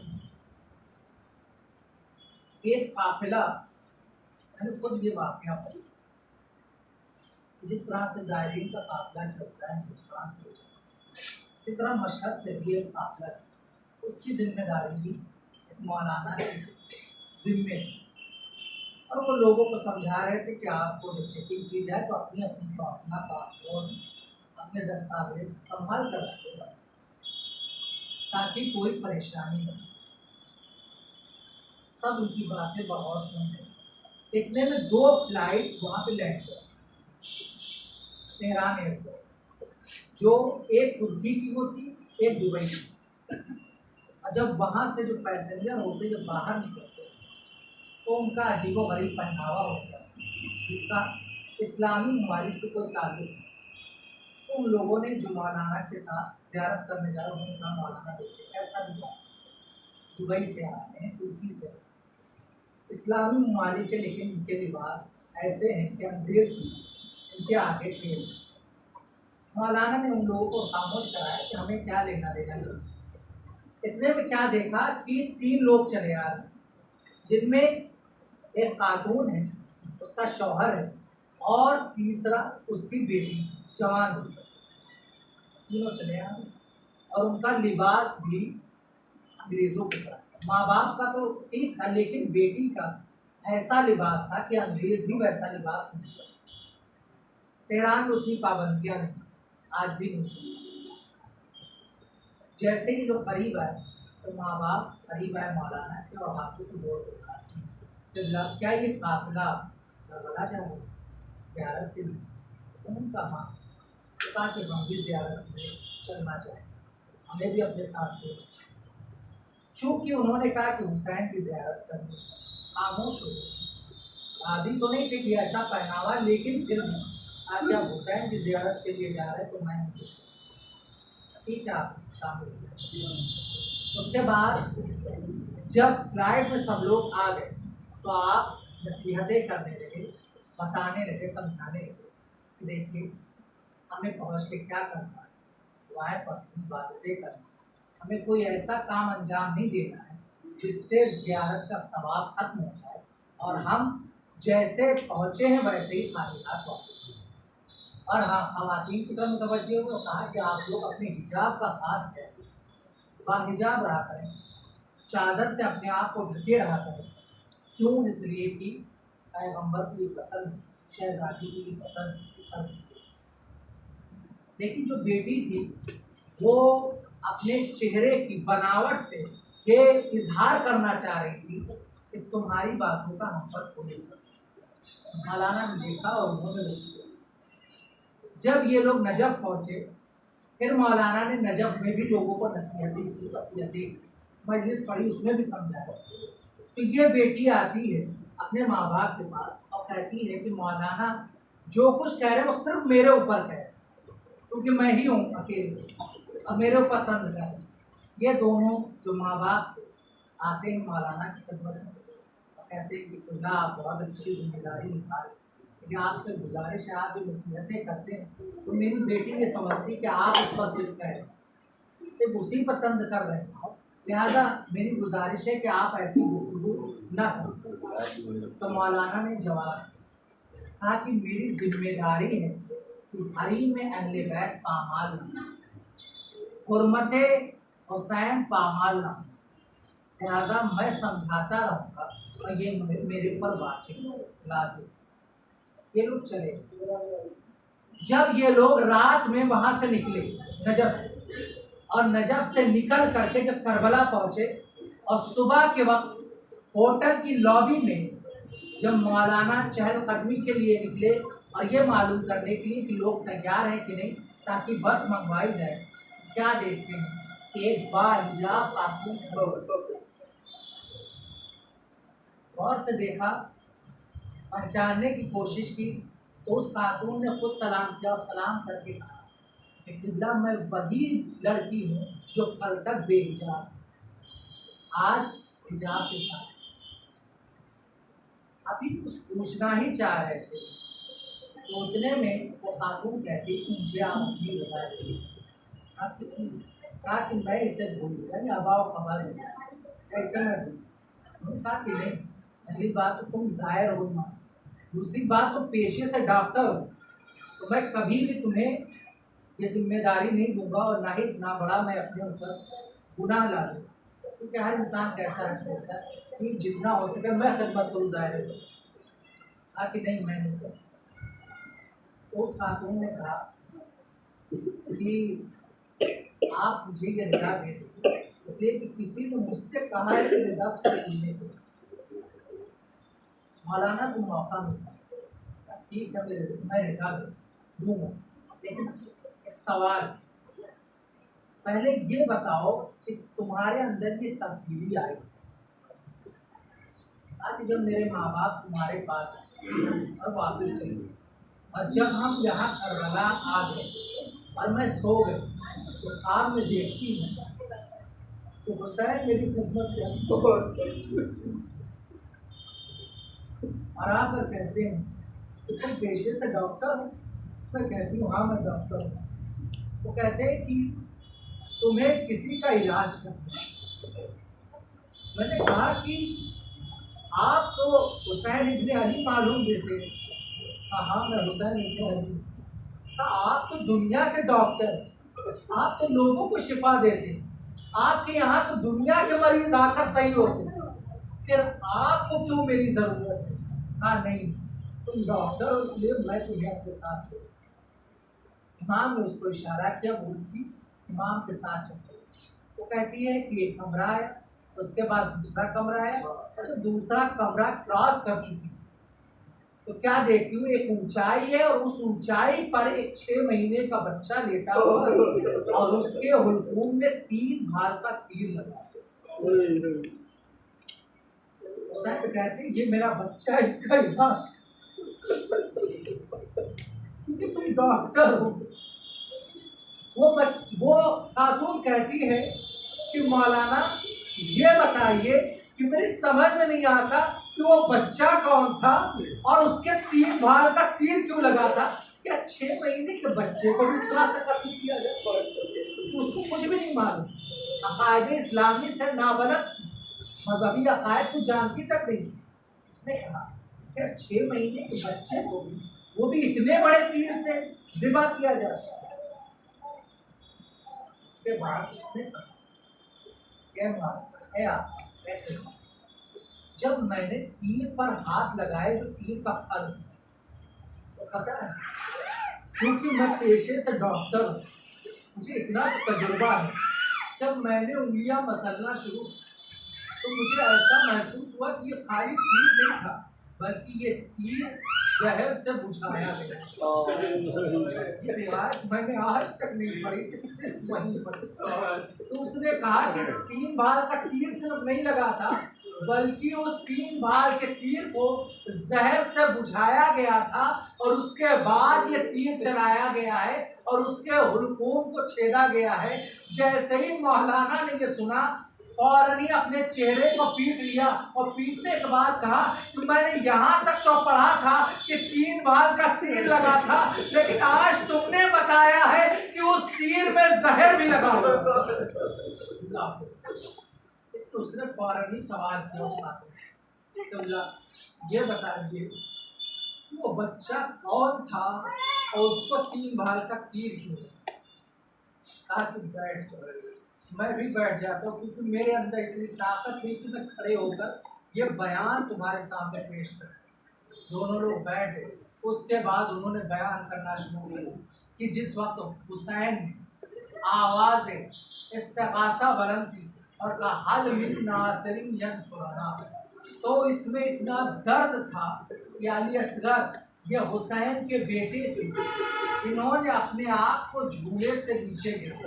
एक काफिला, मैंने खुद ये वाकया पढ़ा, जिस तरह से जायरीन का काफिला चलता है हिंदुस्तान से, इसी तरह मशहद से भी एक काफिला चलता, उसकी जिम्मेदारी भी एक मौलाना की जिम्मे, और वो लोगों को समझा रहे थे कि आपको जब चेकिंग की जाए तो अपनी अपनी अपना पासपोर्ट अपने दस्तावेज संभाल कर रखेगा ताकि कोई परेशानी न हो। सब उनकी बातें बहुत सुन रहे। इतने में 2 फ्लाइट वहाँ पे लैंड हुआ तेहरान एयरपोर्ट, जो एक तुर्की की वो थी, एक दुबई की। और जब वहाँ से जो पैसेंजर होते जब बाहर निकलते तो उनका अजीबोगरीब पहनावा होता है जिसका इस्लामी ममालिक से कोई ताल्लुक नहीं। तो उन लोगों ने जो मौलाना के साथ ज़ियारत करने जा रहे उनका मौलाना देखे ऐसा भी दुबई से आते हैं, तुर्की से इस्लामी ममालिक के, लेकिन इनके लिबास ऐसे हैं कि अंग्रेज इनके आगे फेल। मौलाना ने उन लोगों को खामोश कराया कि हमें क्या लेना देना। इतने में क्या देखा कि 3 लोग चले आ रहे, जिनमें एक खातून है, उसका शौहर है, और तीसरा उसकी बेटी जवान हुई। तीनों चले आ रहे और उनका लिबास भी अंग्रेज़ों की तरह। माँ बाप का तो ठीक था, लेकिन बेटी का ऐसा लिबास था कि अंग्रेज भी वैसा लिबास नहीं था। तेहरान में उतनी पाबंदियाँ नहीं, आज भी नहीं। जैसे ही लोग करीब आए तो माँ बाप करीब आए मौलाना के और हाथों को जोड़ देखा, क्या ये काफिला बड़ा जा रहा ज़ियारत के लिए? उनका हाँ, कहा कि हम भी ज़ियारत में चलना चाहें, हमें भी अपने साथ ले। चूँकि उन्होंने कहा कि हुसैन की ज़ियारत करनी, खामोश हो गए। राजी तो नहीं थे कि ऐसा पहनावा, लेकिन फिर आज जब हुसैन की ज़ियारत के लिए जा रहे तो मैं कुछ ठीक है आप शामिल हुए। उसके बाद जब फ्लाइट में सब लोग आ गए तो आप नसीहतें करने लगे, बताने लगे, समझाने लगे कि देखिए हमें पहुँच के क्या करना है, दुआएं पढ़नी, इबादतें करनी, हमें कोई ऐसा काम अंजाम नहीं देना है जिससे ज़ियारत का सवाब खत्म हो जाए और हम जैसे पहुँचे हैं वैसे ही खाली हाथ वापस हो। और हाँ, ख़वातीन की तरफ मुतवज्जे हुए, कहा कि आप लोग अपने हिजाब का खास करें, बाहिजाब रहा करें, चादर से अपने आप को ढके रहा करें। क्यों? इसलिए कि पैगम्बर को ये पसंद, शहजादी को ये पसंद। लेकिन जो बेटी थी वो अपने चेहरे की बनावट से ये इजहार करना चाह रही थी कि तुम्हारी बातों का हम पर कोई असर। मौलाना ने देखा और उन्होंने, जब ये लोग नजफ पहुँचे फिर मौलाना ने नजफ में भी लोगों को नसीहतें की, वसीयतें, मजलिस पढ़ी, उसमें भी समझाया। तो ये बेटी आती है अपने माँ बाप के पास और कहती है कि मौलाना जो कुछ कह रहे हैं वो सिर्फ मेरे ऊपर कह रहे हैं, क्योंकि मैं ही हूँ अकेले और मेरे ऊपर तंज कर रहे। ये दोनों जो माँ बाप आते हैं मौलाना की खिदमत में और कहते हैं कि खुदा आप बहुत अच्छी जिम्मेदारी निभा रहे, लेकिन आपसे गुजारिश है, आप जो नसीहतें करते हैं तो मेरी बेटी ये समझती कि आप उस पर सिर्फ कह रहे हैं, सिर्फ उसी पर तंज कर रहे हैं, लिहाजा मेरी गुजारिश है कि आप ऐसी गुफ्तगू न करें। तो मौलाना ने जवाब कहा कि मेरी जिम्मेदारी है कि हरीम में अहले बैत पामाल ना, हुर्मते हुसैन पामाल ना, लिहाजा मैं समझाता रहूँगा और ये मेरे पर वाजिब लाजिम। ये लोग चले। जब ये लोग रात में वहाँ से निकले नजफ से, और नजफ से निकल करके जब करबला पहुँचे और सुबह के वक्त होटल की लॉबी में जब मौलाना चहलकदमी के लिए निकले और ये मालूम करने के लिए कि लोग तैयार हैं कि नहीं ताकि बस मंगवाई जाए, क्या देखते हैं एक बाहिजाब खातून गौर से देखा, पहचानने की कोशिश की, तो उस खातून ने खुद सलाम किया और सलाम करके कहा कि किल्ला मैं वही लड़की हूँ जो कल तक बेहिजाब, आज हिजाब के साथ। अभी कुछ पूछना ही चाह रहे थे, तो उतने में वो खातून कहती मुझे आप ये बताइए, आप किसने कहा कि मैं इसे भूल गया, अभाव खबर कैसे मैं भूल। उन्होंने कहा कि नहीं, पहली बात तो तुम जाहिर हो माँ, दूसरी बात तो पेशे से डॉक्टर हो, तो मैं कभी भी तुम्हें ये जिम्मेदारी नहीं दूंगा और ना ही इतना बड़ा मैं अपने ऊपर गुनाह ला दूँ, क्योंकि हर इंसान कहता है, सोचता है कि जितना हो सके मैं खिदमत करूँ जाहिर है। कहा कि नहीं मैं नहीं करूँ। तो उस खातून ने कहा कि आप मुझे ये रिदा दे दो, इसलिए कि किसी ने मुझसे कहा है कि रिदा सुनने को मौलाना को मौका मिलता, ठीक है मैं रिदा दूंगा, लेकिन एक सवाल, पहले ये बताओ कि तुम्हारे अंदर ये तब्दीली आई आज जब मेरे माँ बाप तुम्हारे पास आए और वापस चले, और जब हम यहाँ करबला आ गए और मैं सो गई, तो आप में देखती हूँ तो हुसैन मेरी खिदमत किया और आकर कहते हैं कि तुम पेशे से डॉक्टर हो। मैं कहती हूँ हाँ मैं डॉक्टर हूँ। वो कहते हैं कि तुम्हें किसी का इलाज करना है। मैंने कहा कि आप तो हुसैन इब्ने अली मालूम देते हैं। हाँ मैं हुसैन इब्ने अली। आप तो दुनिया के डॉक्टर, आप तो लोगों को शिफा देते, आपके यहाँ तो दुनिया के मरीज आकर सही होते, फिर आपको क्यों मेरी जरूरत है? हाँ नहीं, तुम डॉक्टर हो इसलिए मैं तुम्हें अपने साथ ले। इमाम ने उसको इशारा किया, बोलती इमाम के साथ चलते। वो कहती है कि एक कमरा है, उसके बाद दूसरा कमरा है, तो दूसरा कमरा क्रॉस कर चुकी, तो क्या देखती हूँ एक ऊंचाई है और उस ऊंचाई पर एक 6 महीने का बच्चा लेटा हुआ और उसके हुलकूम में 3 भाल का तीर लगा। कहते हैं ये मेरा बच्चा, इसका इलाज, क्योंकि तुम डॉक्टर हो। वो खातून कहती है कि मौलाना ये बताइए कि मेरी समझ में नहीं आता कि वो बच्चा कौन था और उसके 3 भाल का तीर क्यों लगा था। क्या 6 महीने के बच्चे को भी इस तरह से कत्ल किया जाए? तो उसको कुछ भी नहीं मालूम, अकायदे इस्लामी से नाबलद मजहबी अकायद को जानती तक नहीं। उसने कहा क्या 6 महीने के बच्चे को भी, वो भी इतने बड़े तीर से ज़िबा किया जाता है? उसके बाद उसने कहा जब मैंने तीर पर हाथ लगाए तो तीर का फल तो पता है, क्योंकि मैं पेशे से डॉक्टर हूँ, मुझे इतना तजुर्बा है। जब मैंने उंगलियां मसलना शुरू तो मुझे ऐसा महसूस हुआ कि ये खाली तीर नहीं था, बल्कि ये तीर जहर से बुझाया गया। ये रिवायत मैंने आज तक नहीं पढ़ी, इससे वहीं पढ़ी। तो उसने कहा कि 3 भाल का तीर सिर्फ नहीं लगा था, बल्कि उस 3 भाल के तीर को जहर से बुझाया गया था और उसके बाद ये तीर चलाया गया है और उसके हुलकूम को छेदा गया है। जैसे ही मौलाना ने ये सुना, फौरन ही अपने चेहरे को पीट लिया और पीटने के बाद कहा कि मैंने यहाँ तक तो पढ़ा था कि 3 भाल का तीर लगा था, लेकिन आज तुमने बताया है कि उस तीर में जहर भी लगा हुआ। तो उसने फौरन ही सवाल किया उस बात में, ये बताइए वो बच्चा कौन था और उसको 3 भाल का तीर क्यों? कहा कि बैठ जाओ। मैं भी बैठ जाता हूँ, क्योंकि मेरे अंदर इतनी ताकत थी कि मैं खड़े होकर ये बयान तुम्हारे सामने पेश कर सकता। दोनों लोग बैठ गए। उसके बाद उन्होंने बयान करना शुरू किया कि जिस वक्त हुसैन ने आवाज़ इस्तिग़ासा बुलंद की और कहा हल मिन नासिरिन यंसुरना, तो इसमें इतना दर्द था कि अली असगर ये हुसैन के बेटे थे, इन्होंने अपने आप को झूले से नीचे गिरा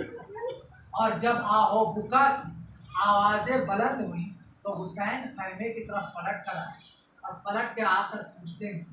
और जब आहो बुका की आवाज़ें बुलंद हुई तो हुसैन खैमे की तरफ पलट कर आए और पलट के आकर पूछते हैं,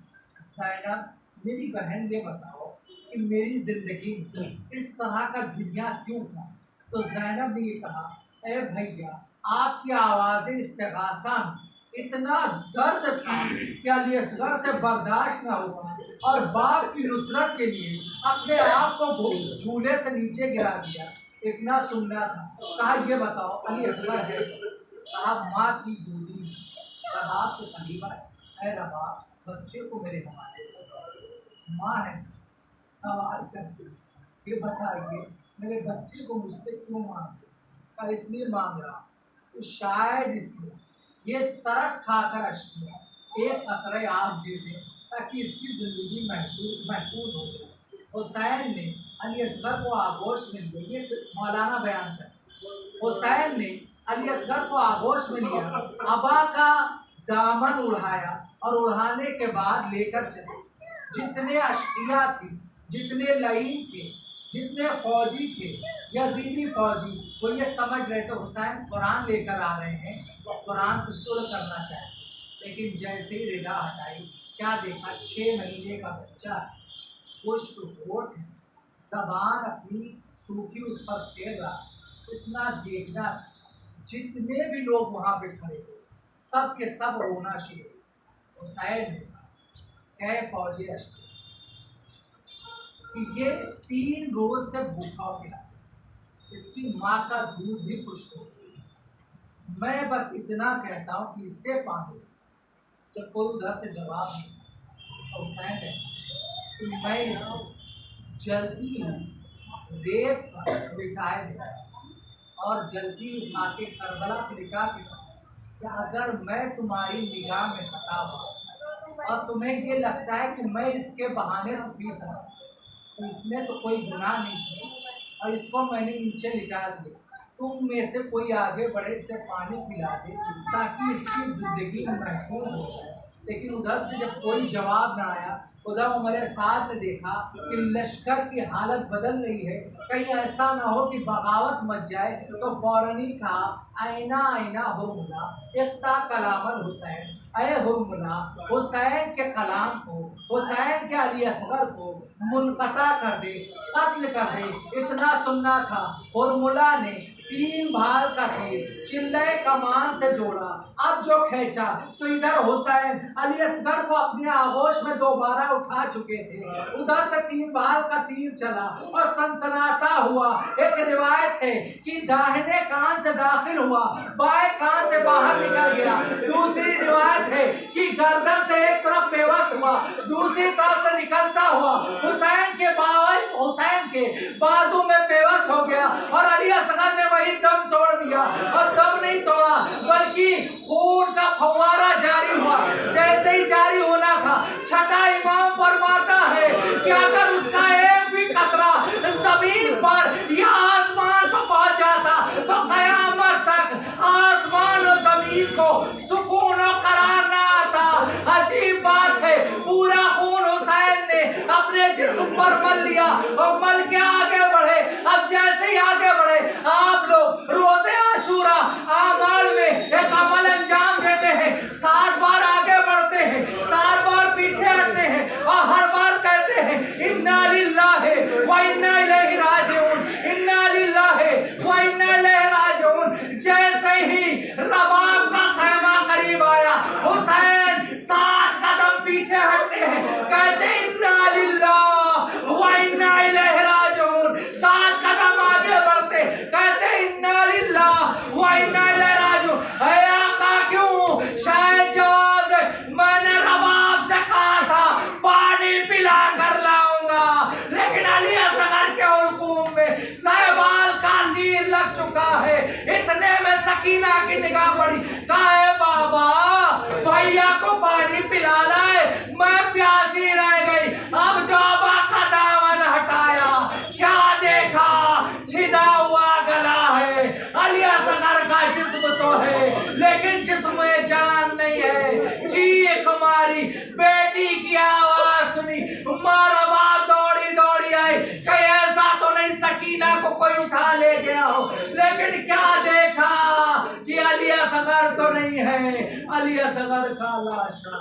ज़ैनब मेरी बहन ये बताओ कि मेरी ज़िंदगी में इस तरह का दुनिया क्यों था? तो ज़ैनब ने ये कहा, ए भैया आपकी आवाज़ इस्तिग़ासा में इतना दर्द था कि अली असगर से बर्दाश्त न हुआ और बाप की नुसरत के लिए अपने आप को झूले से नीचे गिरा दिया। इतना सुनना था। कहा ये बताओ अली असगर है? कहा माँ की गोदी में रबाब के करीब आए, रबाब बच्चे को मेरे हवाले से। माँ है सवाल करती, ये बताइए मेरे बच्चे को मुझसे क्यों मांगते? कहा इसलिए मांग रहा तो शायद इसलिए ये तरस खाकर अश्किया एक कतरे आग दे दे ताकि इसकी जिंदगी महफूज हो जाए। हुसैन ने अली असगर को आगोश में लिया, ये मौलाना बयान कर। हुसैन ने अली असगर को आगोश में लिया, अबा का दामन उड़ाया और उड़ाने के बाद लेकर चले। जितने अश्किया थे, जितने लईन थे, जितने फौजी थे, यजीदी फौजी, वो ये समझ रहे थे हुसैन कुरान लेकर आ रहे हैं तो कुरान से सुलह करना चाहते। लेकिन जैसे ही रिदा हटाई, क्या देखा? 6 महीने का बच्चा, पुष्ट होठ है, जबान अपनी सूखी उस पर फेर रहा। इतना देखना, जितने भी लोग वहाँ पे खड़े थे सब के सब रोना शुरू। हुसैन ने कहा, फौजी अश्किया कि ये 3 रोज से भूखा हो गया, इसकी माँ का दूध भी खुश्क हो गया। मैं बस इतना कहता हूँ कि इससे पानी जब कोई उधर से जवाब नहीं। तो हुसैन कहता कि मैं इसे जल्दी रेत पर बिठाए दे और जल्दी उठा के करबला पे लिखा के कि अगर मैं तुम्हारी निगाह में हटा हुआ और तुम्हें ये लगता है कि मैं इसके बहाने से पी सकता तो इसमें तो कोई गुनाह नहीं है और इसको मैंने नीचे लिटा दिया। तुम में से कोई आगे बढ़े, इसे पानी पिला दे ताकि इसकी जिंदगी महफूज हो जाए। लेकिन उधर से जब कोई जवाब ना आया, उधर उमर साद ने देखा कि लश्कर की हालत बदल रही है, कहीं ऐसा ना हो कि बगावत मच जाए। तो फौरन ही कहा, आईना आईना हुर्मुला इख्ता कलामल हुसैन, अय हुर्मुला हुसैन के कलाम को, हुसैन के अली असगर को मुनक़ता कर दे, कत्ल कर दे। इतना सुनना था। हुर्मुला ने 3 भाल का तीर चिल्ले कमान से जोड़ा, अब जो खींचा तो इधर हुसैन अली असगर को अपने आगोश में दोबारा उठा चुके थे। उधर से 3 भाल का तीर चला और सनसनाता हुआ। एक रिवायत है कि दाहिने कान से दाखिल हुआ, बाएं कान से बाहर निकल गया। दूसरी रिवायत है कि गर्दन से एक तरफ बेवस हुआ, दूसरी तरफ से निकलता हुआ हुसैन के बाजू में बेवस हो गया और अली असगर ने वही दम तोड़ दिया। और दम नहीं तोड़ा बल्कि खून का फव्वारा जारी हुआ। जैसे ही जारी होना था, छठा इमाम फरमाता है कि अगर उसका एक भी कतरा जमीन पर या आसमान पर पहुंच जाता तो कयामत तक आसमान और जमीन को सुकून और करार ना आता। अजीब बात है, पूरा खून हुसैन ने अपने जिस्म पर मल लिया और मल के आगे बढ़े। अब जैसे ही आगे बढ़े, आप लोग रोजे आशूरा आमाल में एक अमल अंजाम देते हैं, 7 बार आगे बढ़ते हैं, 7 बार पीछे हटते हैं और हर बार कहते हैं इन्ना लिल्लाहि व इन्ना इलैहि राजिऊन, इन्ना लिल्लाहि व इन्ना इलैहि राजिऊन। जैसे ही रबाब का खैमा करीब आया, हुसैन 7 कदम पीछे हटते हैं, कहते इन्ना लिल्लाहि व इन्ना इलैहि राजिऊन। 7 कदम आगे बढ़ते, कहते इन्ना लिल्लाहि व इन्ना इलैहि राजिऊन। ऐ आका क्यों? शायद जवाब दे, मैंने रबाब से कहा था पानी पिला कर लाऊंगा, लेकिन अली असगर के हुक्म में सहबाल का तीर लग चुका है। इतने में सकीना की निगाह पड़ी, कहा है बाबा भैया को पानी पिला लाए, मैं प्यासी रह गई। अब जो अबा का दामन हटाया, क्या देखा? छिदा हुआ गला है। अली असगर का जिस्म तो है लेकिन जिस्म में जान नहीं है। चीख मारी, बेटी की आवाज सुनी, माँ रबाब दौड़ी दौड़ी आई, कहीं ऐसा तो नहीं सकीना को कोई उठा ले गया हो, लेकिन क्या देखा कि अली असगर तो नहीं है, अली असगर का लाशा।